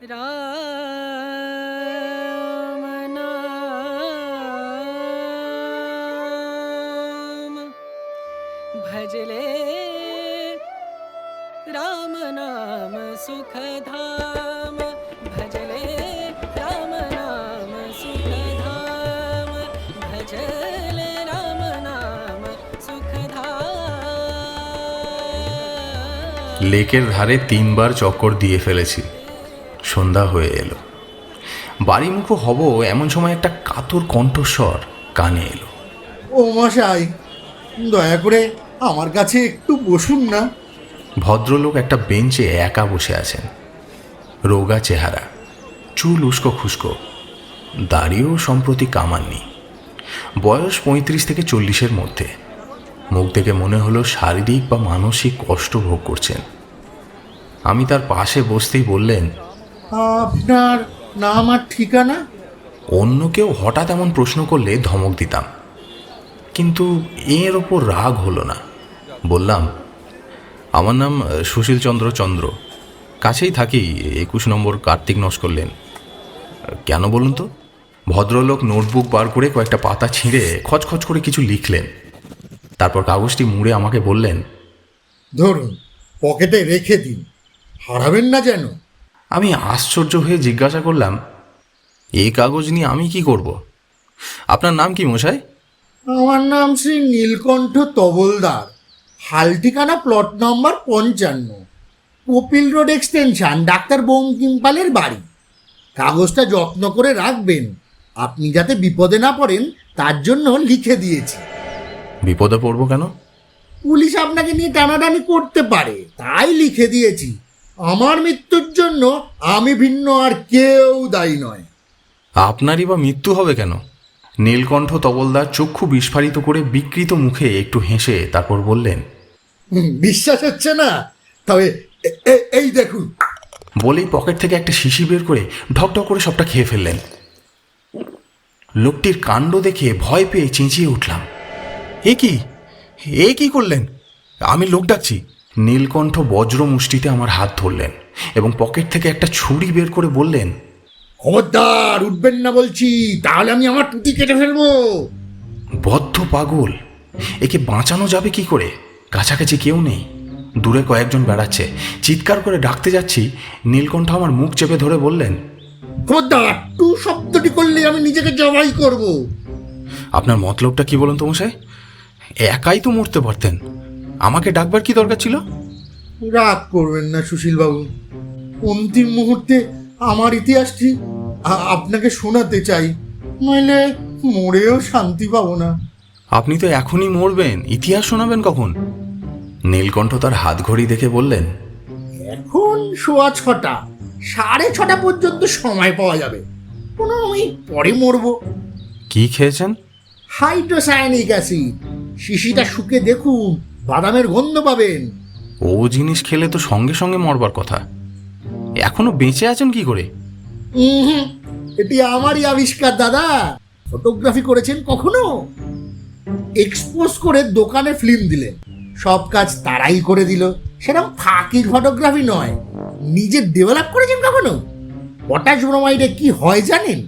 राम नाम भजले राम नाम सुखधाम भजले राम नाम सुखधाम भजले राम नाम सुखधाम। লেকের ধারে 3বার চক্কর দিয়ে ফেলেছি। সন্ধ্যা হয়ে এলো। বাড়িমুখো হব এমন সময় একটা কাতর কণ্ঠস্বর কানে এলো। ও মশাই, দয়া করে আমার কাছে একটু বসুন না। ভদ্রলোক একটা বেঞ্চে একা বসে আছেন। রোগা চেহারা, চুল উস্কো খুস্কো, দাড়িও সম্প্রতি কামাননি। বয়স 35 থেকে 40-এর মধ্যে। মুখ থেকে মনে হলো শারীরিক বা মানসিক কষ্ট ভোগ করছেন। আমি তার পাশে বসতেই বললেন, আপনার নাম আর ঠিকানা? অন্য কেউ হঠাৎ এমন প্রশ্ন করলে ধমক দিতাম, কিন্তু এর ওপর রাগ হলো না। বললাম, আমার নাম সুশীলচন্দ্র চন্দ্র, কাছেই থাকি, 21 নম্বর কার্তিক নস্কর লেন। কেন বলুন তো? ভদ্রলোক নোটবুক বার করে কয়েকটা পাতা ছিঁড়ে খচখচ করে কিছু লিখলেন। তারপর কাগজটি মুড়ে আমাকে বললেন, ধরুন, পকেটে রেখে দিন, হারাবেন না যেন। আমি আশ্চর্য হয়ে জিজ্ঞাসা করলাম, এই কাগজ নিয়ে আমি কি করব? আপনার নাম কি মশাই? আমার নাম শ্রী নীলকণ্ঠ তবলদার, হাল ঠিকানা plot number 55, Kapil road extension, ডাক্তার বঙ্কিমপালের বাড়ি। কাগজটা যত্ন করে রাখবেন, আপনি যাতে বিপদে না পড়েন তার জন্য লিখে দিয়েছি। বিপদে পড়ব কেন? পুলিশ আপনাকে নিয়ে টানাটানি করতে পারে, তাই লিখে দিয়েছি। আমার মৃত্যুর জন্য আমি ভিন্ন আর কেউ দায়ী নয়। আপনারই বা মৃত্যু হবে কেন? নীলকণ্ঠ তবলদার চক্ষু বিস্ফারিত করে বিকৃত মুখে একটু হেসে তারপর বললেন, বিশ্বাস হচ্ছে না? তবে এই দেখুন। বলেই পকেট থেকে একটা শিশি বের করে ঢকঢক করে সবটা খেয়ে ফেললেন। লোকটির কাণ্ড দেখে ভয় পেয়ে চেঁচিয়ে উঠলাম, এ কি করলেন? আমি লোক ডাকছি। নীলকণ্ঠ বজ্র মুষ্টিতে আমার হাত ধরলেন এবং পকেট থেকে একটা ছুরি বের করে বললেন, খবরদার উঠবেন না বলছি, তাহলে আমি আমার টুটি কেটে ফেলবো। বদ্ধ পাগল, একে বাঁচানো যাবে কি করে? কাছাকাছি কেউ নেই, দূরে কয়েকজন বেড়াচ্ছে। চিৎকার করে ডাকতে যাচ্ছি, নীলকণ্ঠ আমার মুখ চেপে ধরে বললেন, খবরদার টু শব্দটি করলে আমি নিজেকে জবাই করব। আপনার মতলবটা কি বলুন তো মশাই? একাই তো মরতে পারতেন, আমাকে ডাকবার কি দরকার ছিল? রাগ করবেন না সুশীলবাবু, অন্তিম মুহূর্তে আমার ইতিহাসটি আপনাকে শোনাতে চাই, নইলে মরেও শান্তি পাবো না। আপনি তো এখনই মরবেন, ইতিহাস শোনাবেন কখন? নীলকণ্ঠ তার হাত ঘড়ি দেখে বললেন, এখন 6:15, 6:30 পর্যন্ত সময় পাওয়া যাবে। 15 মিনিট পরে মরবো। কি খেয়েছেন? Hydrocyanic acid. শিশিটা শুকে দেখুন, বাদামের গন্ধ পাবেন। ও জিনিস খেলে তো সঙ্গে সঙ্গে মরবার কথা। এখনো বেঁচে আছেন কি করে? এটি আমারই আবিষ্কার দাদা। ফটোগ্রাফি করেছেন কখনো? এক্সপোজ করে দোকানে ফিল্ম দিলেন, সব কাজ তারাই করে দিল। সেরকম ফাঁকির ফটোগ্রাফি নয়। নিজে ডেভেলপ করেছেন কখনো? পটাশ ব্রোমাইডে কি হয় জানেন?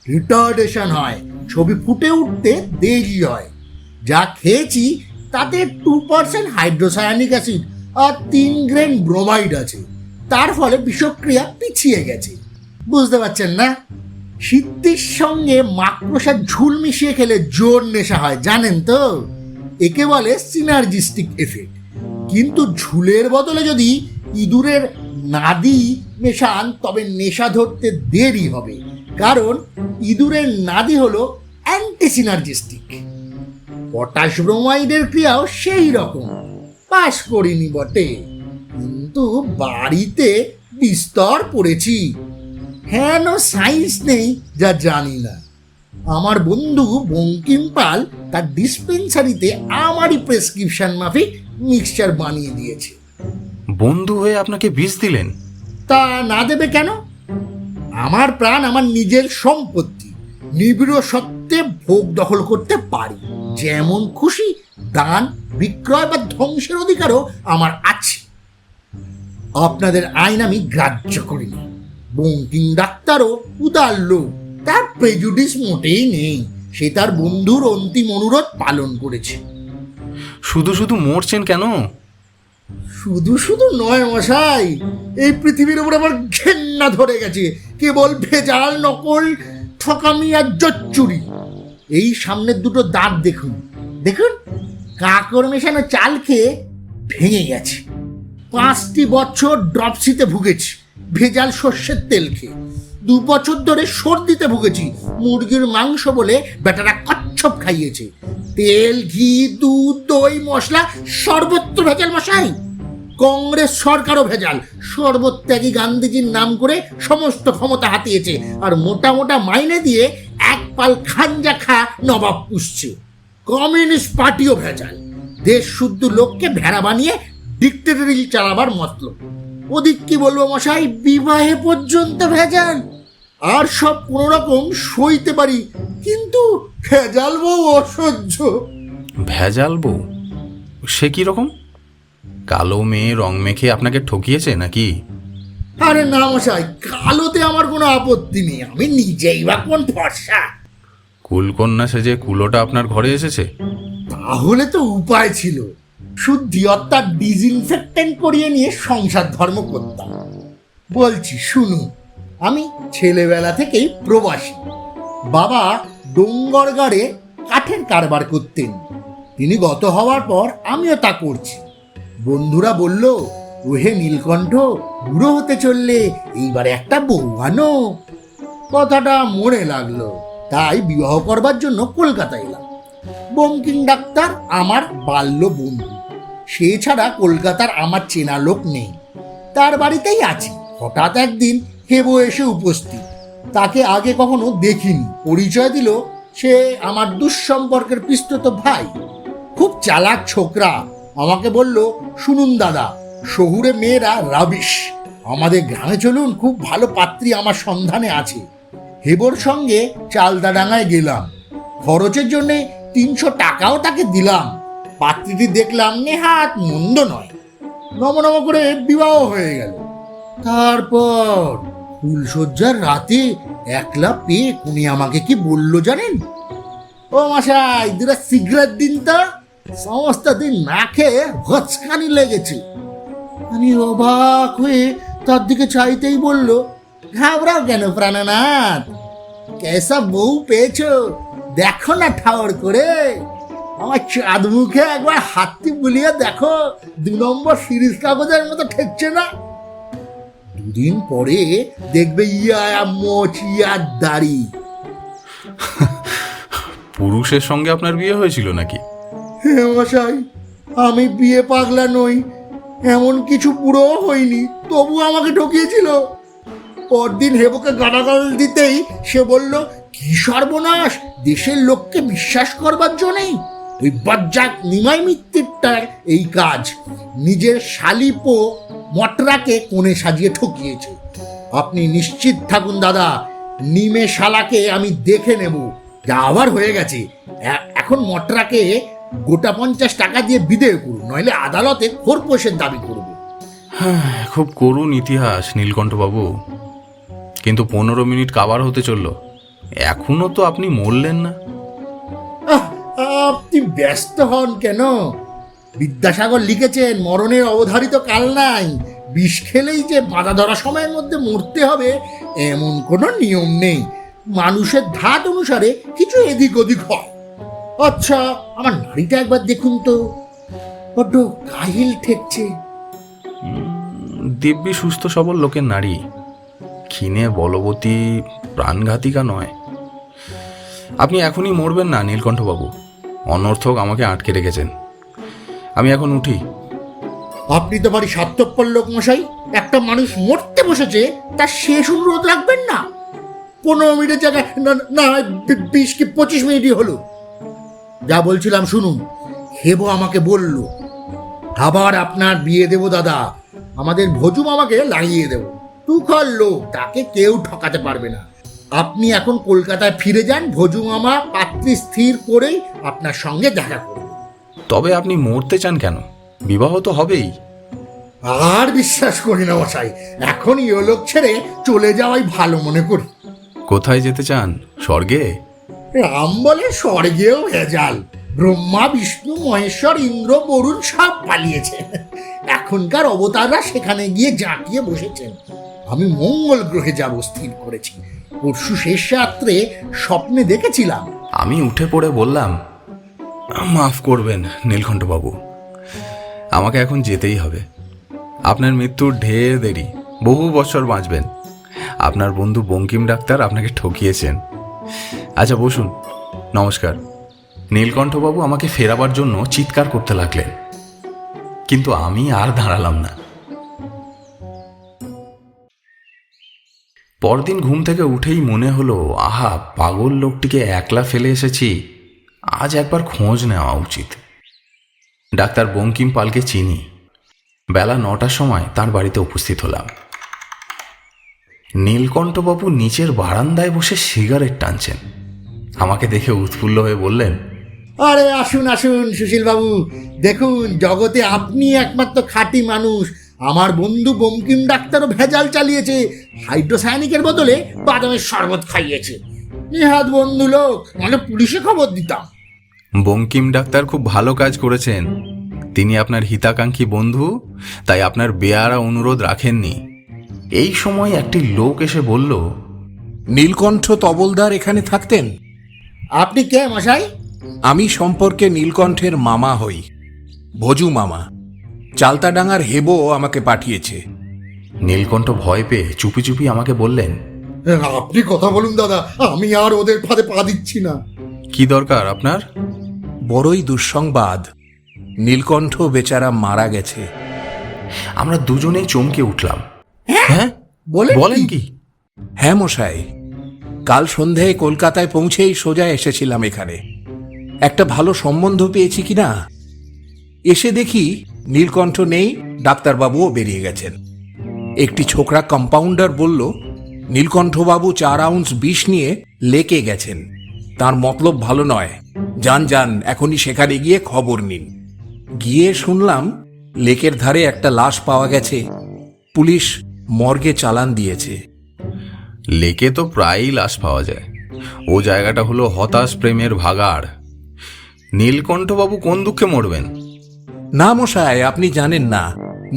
রিটার্ডেশন হয়, ছবি ফুটে উঠতে দেরি হয়। যা খেয়েছি তাতে 2% হাইড্রোসায়ানিক অ্যাসিড আর 3 গ্রেন ব্রোমাইড আছে। তার ফলে বিষক্রিয়া পিছিয়ে গেছে। বুঝতে পারছেন না? সিদ্ধির সঙ্গে মাকড়সার ঝুল মিশিয়ে খেলে জোর নেশা হয়, জানেন তো? একে বলে সিনার্জিস্টিক এফেক্ট। কিন্তু ঝুলের বদলে যদি ইঁদুরের নাদি মেশান তবে নেশা ধরতে দেরি হবে, কারণ ইঁদুরের নাদি হলো অ্যান্টি সিনার্জিস্টিক। পটাশ ব্রোমাইডের ক্রিয়াও সেই রকম। পাশ করিনি বটে, কিন্তু বাড়িতে বিস্তর পড়েছি। হেন সায়েন্স নেই যা জানি না। আমার বন্ধু বঙ্কিমপাল তার ডিসপেন্সারিতে আমারই প্রেসক্রিপশন মাফিক মিক্সচার বানিয়ে দিয়েছে। বন্ধু হয়ে আপনাকে বিষ দিলেন? তা না দেবে কেন? আমার প্রাণ আমার নিজের সম্পত্তি, নিবিড় সত্ত্বে ভোগ দখল করতে পারি। যেমন খুশি দান, বিক্রয় বা ধ্বংসের অধিকারও আমার আছে। আপনাদের আইন আমি গ্রাহ্য করিনি। বঙ্কিম ডাক্তারও উদার লোক, তার প্রেজুডিস মোটেই নেই। সে তার বন্ধুর অন্তিম অনুরোধ পালন করেছে। শুধু শুধু মরছেন কেন? শুধু শুধু নয় মশাই, এই পৃথিবীর উপর আমার ঘেন্না ধরে গেছে কেবল ভেজাল, নকল, ঠকামি আর জচ্চুরি। এই সামনের দুটো দাঁত দেখুন, দেখুন, কাকড় মেশানো চাল খেয়ে ভেঙে গেছে। 5টি বছর ড্রপসিতে ভুগেছি ভেজাল সর্ষের তেল খেয়ে। 2 বছর ধরে সর্দিতে ভুগেছি মুরগির মাংস বলে বেটারা কচ্ছপ খাইয়েছে। তেল, ঘি, দুধ, দই, মশলা সর্বত্র ভেজাল মশাই। কংগ্রেস সরকারও ভেজাল। সর্বত্যাগী গান্ধীজির নাম করে সমস্ত ক্ষমতা হাতিয়েছে আর মোটা মোটা মাইনে দিয়ে এক পাল খাঞ্জা খা নবাব পুষছে। কমিউনিস্ট পার্টিও ভেজাল। দেশ শুদ্ধ লোককে ভেড়া বানিয়ে ডিক্টেটরি চালাবার মতলব। ওদিক কি বলবো মশাই, বিবাহে পর্যন্ত ভেজাল। আর সব কোনো রকম সইতে পারি, কিন্তু ভেজাল বউ অসহ্য। ভেজাল বউ? সে কি রকম? কালো মেয়ে রং মেখে আপনাকে ঠকিয়েছে নাকি? আরে না মশাই, কালোতে আমার কোনো আপত্তি নেই, আমি নিজেই বা কোন ফর্সা। কুলকন্যা সেজে কুলোটা আপনার ঘরে এসেছে? তাহলে তো উপায় ছিল, শুদ্ধি অর্থাৎ ডিসইনফেক্টেন্ট করিয়ে নিয়ে সংসার ধর্ম করতাম। বলছি শুনুন, আমি ছেলেবেলা থেকেই প্রবাসী। বাবা ডোঙ্গরগড়ে কাঠের কারবার করতেন। তিনি গত হওয়ার পর আমিও তা করছি। বন্ধুরা বলল, ওহে নীলকণ্ঠ, বুড়ো হতে চললে এইবারে একটা বউ আনো। কথাটা মনে লাগলো, তাই বিবাহ করবার জন্য কলকাতা এলাম। বঙ্কিম ডাক্তার আমার বাল্য বন্ধু, সে ছাড়া কলকাতার আমার চেনা লোক নেই। তার বাড়িতেই আছি। হঠাৎ একদিন হেবো এসে উপস্থিত। তাকে আগে কখনো দেখিনি। পরিচয় দিল সে আমার দুঃসম্পর্কের পিস্তত ভাই। খুব চালাক ছোকরা। আমাকে বলল, শুনুন দাদা, শহুরে মেয়েরা রাবিশ, আমাদের গ্রামে চলুন, খুব ভালো পাত্রী আমার সন্ধানে আছে। হেবোর সঙ্গে চালদাডাঙ্গায় গেলাম। খরচের জন্যে 300 টাকাও তাকে দিলাম। পাত্রীটি দেখলাম নেহাত মন্দ নয়। নমনম করে বিবাহ হয়ে গেল। তারপর ফুলশয্যার রাতে একলা পেয়ে উনি আমাকে কি বলল জানেন? ও মশাই, 2টা সিগারেট দিন তো, সমস্ত দিন না খেয়ে হচকানি লেগেছে। আমি অবাক হয়ে তার দিকে চাইতেই বলল, ঘাবড়াও কেন প্রাণনাথ, কেসা বউ পেয়েছো, দেখো না ঠাওর করে। আমার চাঁদ মুখে একবার হাতটি বুলিয়ে দেখো, 2 নম্বর সিরিজ কাগজের মতো ঠেকছে না? 2 দিন পরে দেখবে ইয়া মোচ, ইয়া দাড়ি। পুরুষের সঙ্গে আপনার বিয়ে হয়েছিল নাকি? হে মশাই, আমি বিয়ে পাগলা নই, এমন কিছু পুরো হয়নি, তবু আমাকে ঠকিয়েছিল। পরদিন হেবুকে গালাগাল দিতেই সে বলল, কি সর্বনাশ, দেশের লোককে বিশ্বাস করবার জন্যই ওই বজ্জাত নিমাই মিত্তিরটার এই কাজ। নিজের শালিপো মটরাকে কোণে সাজিয়ে ঠকিয়েছে। আপনি নিশ্চিত থাকুন দাদা, নিমে শালাকে আমি দেখে নেব। যা আবার হয়ে গেছে, এখন মটরাকে গোটা 50 টাকা দিয়ে বিদেয় করুন, নইলে আদালতে খোরপোশের দাবি করব। হ্যাঁ, খুব করুণ ইতিহাস নীলকণ্ঠবাবু। কিন্তু 15 মিনিট কাবার হতে চলল, এখনো তো আপনি মরলেন না। আপনি ব্যস্ত হন কেন? বিদ্যাসাগর লিখেছেন, মরণের অবধারিত কাল নাই। বিষ খেলেই যে বাঁধা ধরা সময়ের মধ্যে মরতে হবে এমন কোনো নিয়ম নেই। মানুষের ধাত অনুসারে কিছু এদিক ওদিক হয়। আচ্ছা, আমার নাড়িটা একবার দেখুন তো, বড্ড কাহিল ঠেকছে। দিব্যি সুস্থ সবল লোকের নারী, ক্ষীণে বলবতী, প্রাণঘাতিকা নয়। আপনি এখনই মরবেন না নীলকণ্ঠবাবু, অনর্থক আমাকে আটকে রেখেছেন। আমি এখন উঠি। আপনি তো বাড়ি স্বার্থপর লোক মশাই। একটা মানুষ মরতে বসেছে, তার শেষ অনুরোধ রাখবেন না? 15 মিনিটের জায়গায় না 20 কি 25 মিনিটই হলো। যা বলছিলাম শুনুন, হেবো আমাকে বলল, আবার আপনার বিয়ে দেব দাদা, আমাদের ভজু মামাকে লাগিয়ে দেব। তুখর লোক, তাকে কেউ ঠকাতে পারবে না। আপনি এখন কলকাতায় ফিরে যান, ভজু মামা পাত্রী স্থির করেই আপনার সঙ্গে দেখা করবে। তবে আপনি মরতে চান কেন? বিবাহ তো হবেই। আর বিশ্বাস করি না মশাই, এখন ইহলোক ছেড়ে চলে যাওয়াই ভালো মনে করি। কোথায় যেতে চান? স্বর্গে? রাম বলে স্বর্গেও ভেজাল। ব্রহ্মা, বিষ্ণু, মহেশ্বর, ইন্দ্র, বরুণ সব পালিয়েছে। এখনকার অবতাররা সেখানে গিয়ে জাঁকিয়ে বসেছেন। আমি মঙ্গল গ্রহে যাব স্থির করেছি। পরশু শেষ রাত্রে স্বপ্নে দেখেছিলাম। আমি উঠে পড়ে বললাম, মাফ করবেন নীলকণ্ঠবাবু, আমাকে এখন যেতেই হবে। আপনার মৃত্যুর ঢের দেরি, বহু বছর বাঁচবেন। আপনার বন্ধু বঙ্কিম ডাক্তার আপনাকে ঠকিয়েছেন। আচ্ছা বসুন, নমস্কার। নীলকণ্ঠবাবু আমাকে ফেরাবার জন্য চিৎকার করতে লাগলেন, কিন্তু আমি আর দাঁড়ালাম না। পরদিন ঘুম থেকে উঠেই মনে হলো, আহা, পাগল লোকটিকে একলা ফেলে এসেছি, আজ একবার খোঁজ নেওয়া উচিত। ডাক্তার বঙ্কিম পালকে চিনি। বেলা 9টার সময় তার বাড়িতে উপস্থিত হলাম। নীলকণ্ঠবাবু নিচের বারান্দায় বসে সিগারেট টানছেন। আমাকে দেখে উৎফুল্ল হয়ে বললেন, আরে আসুন আসুন সুশীল বাবু, দেখুন জগতে আপনি একমাত্র খাঁটি মানুষ। আমার বন্ধু বঙ্কিম ডাক্তারও ভেজাল চালিয়েছে, হাইড্রোসায়ানিকের বদলে বাদামের শরবত খাইয়েছে। নিহাত বন্ধু লোক, মানে পুলিশে খবর দিতাম। বঙ্কিম ডাক্তার খুব ভালো কাজ করেছেন। তিনি আপনার হিতাকাঙ্ক্ষী বন্ধু, তাই আপনার বেয়ারা অনুরোধ রাখেননি। এই সময় একটি লোক এসে বলল, নীলকণ্ঠ তবলদার এখানে থাকতেন? আপনি কে মশাই? আমি সম্পর্কে নীলকণ্ঠের মামা হই, ভজু মামা। চালতাডাঙ্গার হেবো আমাকে পাঠিয়েছে। নীলকণ্ঠ ভয় পেয়ে চুপি চুপি আমাকে বললেন, আপনি কথা বলুন দাদা, আমি আর ওদের ফাঁদে পা দিচ্ছি না। কি দরকার আপনার? বড়ই দুঃসংবাদ, নীলকণ্ঠ বেচারা মারা গেছে। আমরা দুজনেই চমকে উঠলাম। হ্যাঁ, বলেন কি? হ্যাঁ মশাই, কাল সন্ধ্যায় কলকাতায় পৌঁছেই সোজা এসেছিলাম এখানে। একটা ভালো সম্বন্ধ পেয়েছি কিনা এসে দেখি নীলকণ্ঠ নেই, ডাক্তারবাবুও বেরিয়ে গেছেন। একটি ছোকরা কম্পাউন্ডার বলল, নীলকণ্ঠবাবু 4 আউন্স বিষ নিয়ে লেকে গেছেন, তার মতলব ভালো নয়। যান যান, এখনই সেখানে গিয়ে খবর নিন। গিয়ে শুনলাম লেকের ধারে একটা লাশ পাওয়া গেছে। পুলিশ মর্গে চালান দিয়েছে। লেকে তো প্রায়ই লাশ পাওয়া যায়। ও জায়গাটা হলো হতাশ প্রেমের ভাগাড়। নীলকণ্ঠবাবু কোন দুঃখে মরবেন? না মশাই, আপনি জানেন না,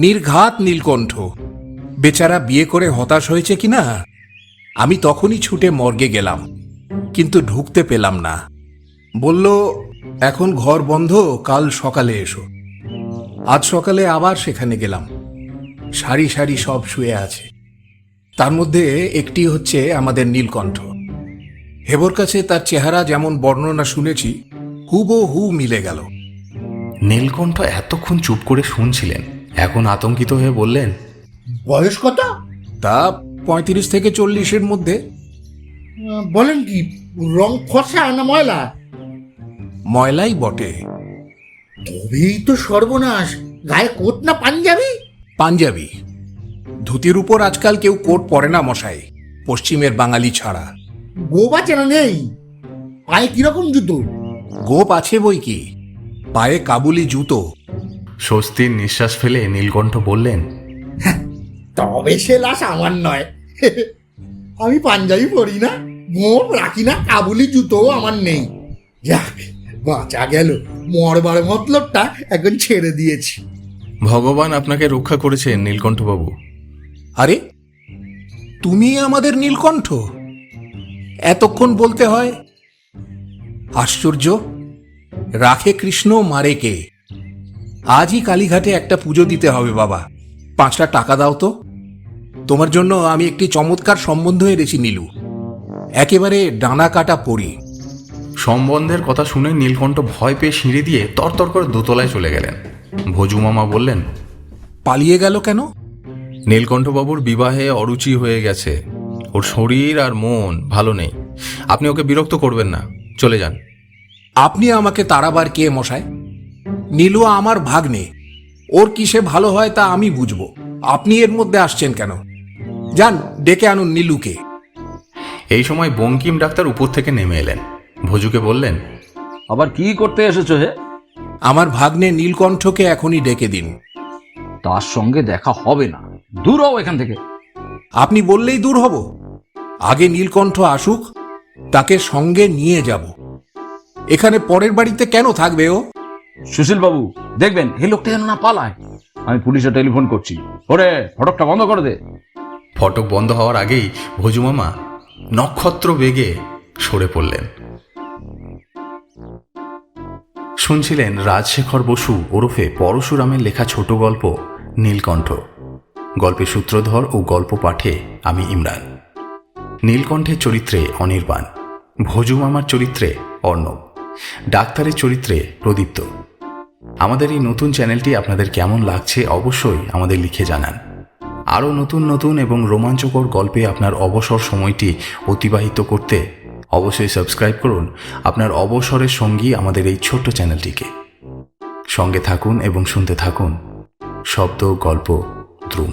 নির্ঘাত নীলকণ্ঠ বেচারা বিয়ে করে হতাশ হয়েছে কিনা। আমি তখনই ছুটে মর্গে গেলাম, কিন্তু ঢুকতে পেলাম না। বলল এখন ঘর বন্ধ, কাল সকালে এসো। আজ সকালে আবার সেখানে গেলাম। সারি সারি সব শুয়ে আছে, তার মধ্যে একটি হচ্ছে আমাদের নীলকণ্ঠ। হেবর কাছে তার চেহারা যেমন বর্ণনা শুনেছি হুবহু মিলে গেল। নীলকণ্ঠ এতক্ষণ চুপ করে শুনছিলেন, এখন আতঙ্কিত হয়ে বললেন, বয়স কত? তা 35 থেকে 40-এর মধ্যে। বলেন কি, রং ফর্সা না ময়লা? ময়লাই বটে। তবেই তো সর্বনাশ। গায়ে কোট না পাঞ্জাবি? পাঞ্জাবি। ধুতির উপর আজকাল কেউ কোট পরে না মশাই, পশ্চিমের বাঙালি ছাড়া। গোপ আছে না নেই? পায়ে কিরকম জুতো? গোপ আছে বই কি, পায়ে কাবুলি জুতো। স্বস্তির নিঃশ্বাস ফেলে নীলকণ্ঠ বললেন, তবে সে লাশ আমার নয়। আমি পাঞ্জাবি পরি না, গোপ রাখি না, কাবুলি জুতো আমার নেই। যাক, বাঁচা গেল। মরবার মতলবটা এখন ছেড়ে দিয়েছি। ভগবান আপনাকে রক্ষা করেছেন নীলকণ্ঠবাবু। আরে তুমি আমাদের নীলকণ্ঠ? এতক্ষণ বলতে হয়। আশ্চর্য, রাখে কৃষ্ণ মারে কে। আজই কালীঘাটে একটা পুজো দিতে হবে বাবা, 5টা টাকা দাও তো। তোমার জন্য আমি একটি চমৎকার সম্বন্ধ এনেছি নীলু, একেবারে ডানা কাটা পড়ি। সম্বন্ধের কথা শুনে নীলকণ্ঠ ভয় পেয়ে সিঁড়ি দিয়ে তরতর করে দোতলায় চলে গেলেন। ভজু মামা বললেন, পালিয়ে গেল কেন? নীলকণ্ঠবাবুর বিবাহে অরুচি হয়ে গেছে। ওর শরীর আর মন ভালো নেই। আপনি ওকে বিরক্ত করবেন না, চলে যান। আপনি আমাকে তাড়াবার কে মশাই? নীলু আমার ভাগ্নে, ওর কিসে ভালো হয় তা আমি বুঝবো। আপনি এর মধ্যে আসছেন কেন? যান, ডেকে আনুন নীলুকে। এই সময় বঙ্কিম ডাক্তার উপর থেকে নেমে এলেন। ভজুকে বললেন, আবার কি করতে এসেছো হে? আমার ভাগ্নে নীলকণ্ঠকে এখনই ডেকে দিন। তার সঙ্গে দেখা হবে না, দূর হও এখান থেকে। আপনি বললেই দূর হব? আগে নীলকণ্ঠ আসুক, তাকে সঙ্গে নিয়ে যাব। এখানে পরের বাড়িতে কেন থাকবে ও? সুশীল বাবু, দেখবেন এই লোকটা যেন না পালায়। আমি পুলিশে টেলিফোন করছি। ওরে, ফটকটা বন্ধ করে দে। ফটক বন্ধ হওয়ার আগেই ভজু মামা নক্ষত্র বেগে সরে পড়লেন। শুনছিলেন রাজশেখর বসু ওরফে পরশুরামের লেখা ছোট গল্প নীলকণ্ঠ। গল্পের সূত্রধর ও গল্প পাঠে আমি ইমরান। নীলকণ্ঠের চরিত্রে অনির্বাণ, ভজু মামার চরিত্রে অর্ণব, ডাক্তারের চরিত্রে প্রদীপ্ত। আমাদের এই নতুন চ্যানেলটি আপনাদের কেমন লাগছে অবশ্যই আমাদের লিখে জানান। আরও নতুন নতুন এবং রোমাঞ্চকর গল্পে আপনার অবসর সময়টি অতিবাহিত করতে অবশ্যই সাবস্ক্রাইব করুন আপনার অবসরের সঙ্গী আমাদের এই ছোট্ট চ্যানেলটিকে। সঙ্গে থাকুন এবং শুনতে থাকুন শব্দ, গল্প, দ্রুম।